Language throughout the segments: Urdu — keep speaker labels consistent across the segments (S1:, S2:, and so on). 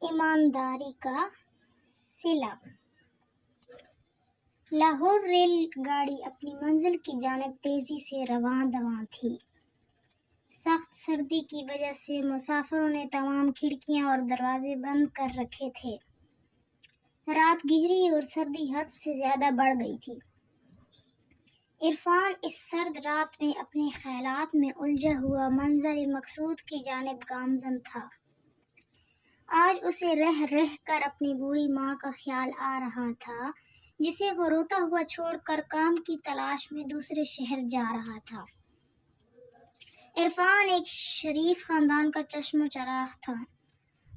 S1: ایمانداری کا صلہ۔ لاہور ریل گاڑی اپنی منزل کی جانب تیزی سے رواں دواں تھی۔ سخت سردی کی وجہ سے مسافروں نے تمام کھڑکیاں اور دروازے بند کر رکھے تھے۔ رات گہری اور سردی حد سے زیادہ بڑھ گئی تھی۔ عرفان اس سرد رات میں اپنے خیالات میں الجھا ہوا منزل مقصود کی جانب گامزن تھا۔ آج اسے رہ رہ کر اپنی بوڑھی ماں کا خیال آ رہا تھا، جسے وہ روتا ہوا چھوڑ کر کام کی تلاش میں دوسرے شہر جا رہا تھا۔ عرفان ایک شریف خاندان کا چشم و چراغ تھا۔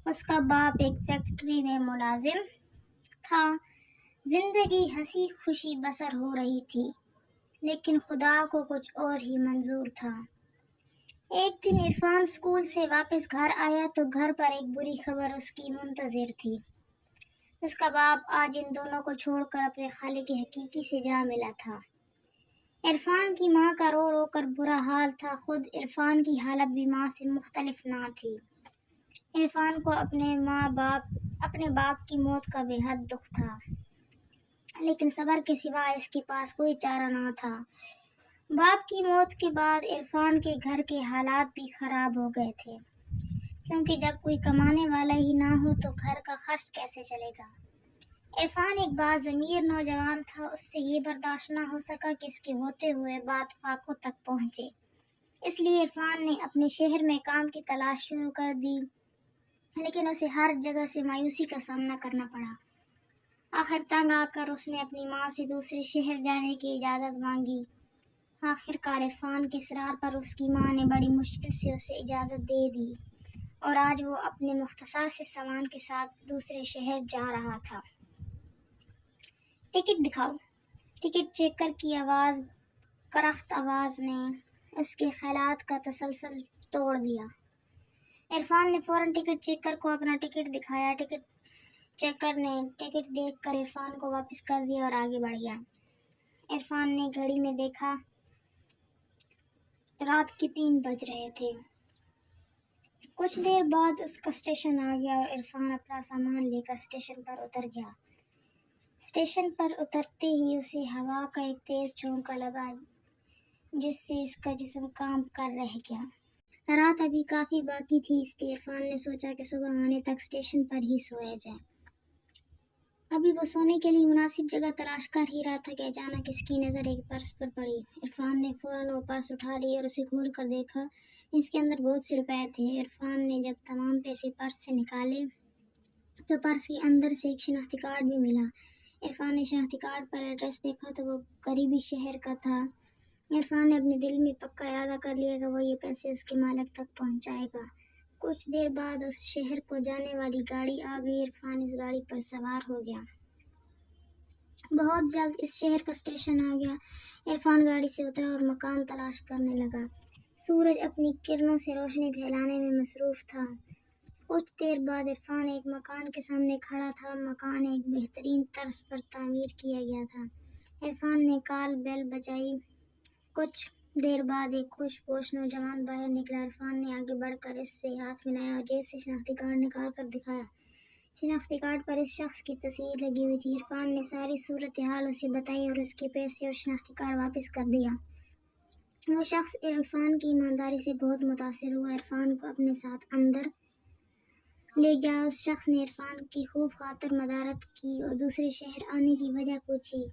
S1: اس کا باپ ایک فیکٹری میں ملازم تھا۔ زندگی ہنسی خوشی بسر ہو رہی تھی، لیکن خدا کو کچھ اور ہی منظور تھا۔ ایک دن عرفان اسکول سے واپس گھر آیا تو گھر پر ایک بری خبر اس کی منتظر تھی۔ اس کا باپ آج ان دونوں کو چھوڑ کر اپنے خالق حقیقی سے جا ملا تھا۔ عرفان کی ماں کا رو رو کر برا حال تھا۔ خود عرفان کی حالت بھی ماں سے مختلف نہ تھی۔ عرفان کو اپنے باپ کی موت کا بے حد دکھ تھا، لیکن صبر کے سوا اس کے پاس کوئی چارہ نہ تھا۔ باپ کی موت کے بعد عرفان کے گھر کے حالات بھی خراب ہو گئے تھے، کیونکہ جب کوئی کمانے والا ہی نہ ہو تو گھر کا خرچ کیسے چلے گا۔ عرفان ایک باضمیر نوجوان تھا۔ اس سے یہ برداشت نہ ہو سکا کہ اس کے ہوتے ہوئے بات فاقوں تک پہنچے، اس لیے عرفان نے اپنے شہر میں کام کی تلاش شروع کر دی، لیکن اسے ہر جگہ سے مایوسی کا سامنا کرنا پڑا۔ آخر تنگ آ کر اس نے اپنی ماں سے دوسرے شہر جانے کی اجازت مانگی۔ آخر کار عرفان کے اصرار پر اس کی ماں نے بڑی مشکل سے اسے اجازت دے دی اور آج وہ اپنے مختصر سے سامان کے ساتھ دوسرے شہر جا رہا تھا۔ ٹکٹ دکھاؤ۔ ٹکٹ چیکر کی کرخت آواز نے اس کے خیالات کا تسلسل توڑ دیا۔ عرفان نے فوراً ٹکٹ چیکر کو اپنا ٹکٹ دکھایا۔ ٹکٹ چیکر نے ٹکٹ دیکھ کر عرفان کو واپس کر دیا اور آگے بڑھ گیا۔ عرفان نے گھڑی میں دیکھا، رات کے 3 بج رہے تھے۔ کچھ دیر بعد اس کا اسٹیشن آ گیا اور عرفان اپنا سامان لے کر اسٹیشن پر اتر گیا۔ اسٹیشن پر اترتے ہی اسے ہوا کا ایک تیز جھونکا لگا، جس سے اس کا جسم کانپ کر رہ گیا۔ رات ابھی کافی باقی تھی، اس لیے عرفان نے سوچا کہ صبح ہونے تک اسٹیشن پر ہی سویا جائے۔ ابھی وہ سونے کے لیے مناسب جگہ تلاش کر ہی رہا تھا کہ اچانک اس کی نظر ایک پرس پر پڑی۔ عرفان نے فوراً وہ پرس اٹھا لی اور اسے کھول کر دیکھا۔ اس کے اندر بہت سے روپے تھے۔ عرفان نے جب تمام پیسے پرس سے نکالے تو پرس کے اندر سے ایک شناختی کارڈ بھی ملا۔ عرفان نے شناختی کارڈ پر ایڈریس دیکھا تو وہ قریبی شہر کا تھا۔ عرفان نے اپنے دل میں پکا ارادہ کر لیا کہ وہ یہ پیسے اس کے مالک تک پہنچائے گا۔ کچھ دیر بعد اس شہر کو جانے والی گاڑی آ گئی۔ عرفان اس گاڑی پر سوار ہو گیا۔ بہت جلد اس شہر کا اسٹیشن آ گیا۔ عرفان گاڑی سے اترا اور مکان تلاش کرنے لگا۔ سورج اپنی کرنوں سے روشنی پھیلانے میں مصروف تھا۔ کچھ دیر بعد عرفان ایک مکان کے سامنے کھڑا تھا۔ مکان ایک بہترین طرز پر تعمیر کیا گیا تھا۔ عرفان نے کال بیل بجائی۔ کچھ دیر بعد ایک خوش پوش نوجوان باہر نکلا۔ عرفان نے آگے بڑھ کر اس سے ہاتھ ملایا اور جیب سے شناختی کارڈ نکال کر دکھایا۔ شناختی کارڈ پر اس شخص کی تصویر لگی ہوئی تھی۔ عرفان نے ساری صورتحال اسے بتائی اور اس کے پیسے اور شناختی کارڈ واپس کر دیا۔ وہ شخص عرفان کی ایمانداری سے بہت متاثر ہوا۔ عرفان کو اپنے ساتھ اندر لے گیا۔ اس شخص نے عرفان کی خوب خاطر مدارت کی اور دوسرے شہر آنے کی وجہ پوچھی۔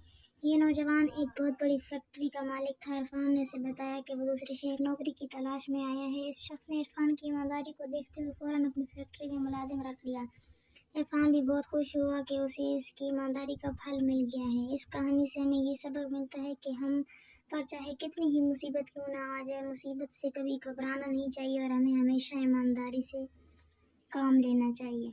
S1: یہ نوجوان ایک بہت بڑی فیکٹری کا مالک تھا۔ عرفان نے اسے بتایا کہ وہ دوسرے شہر نوکری کی تلاش میں آیا ہے۔ اس شخص نے عرفان کی ایمانداری کو دیکھتے ہوئے فوراً اپنی فیکٹری میں ملازم رکھ لیا۔ عرفان بھی بہت خوش ہوا کہ اسے اس کی ایمانداری کا پھل مل گیا ہے۔ اس کہانی سے ہمیں یہ سبق ملتا ہے کہ ہم پر چاہے کتنی ہی مصیبت کیوں نہ آ جائے، مصیبت سے کبھی گھبرانا نہیں چاہیے اور ہمیں ہمیشہ ایمانداری سے کام لینا چاہیے۔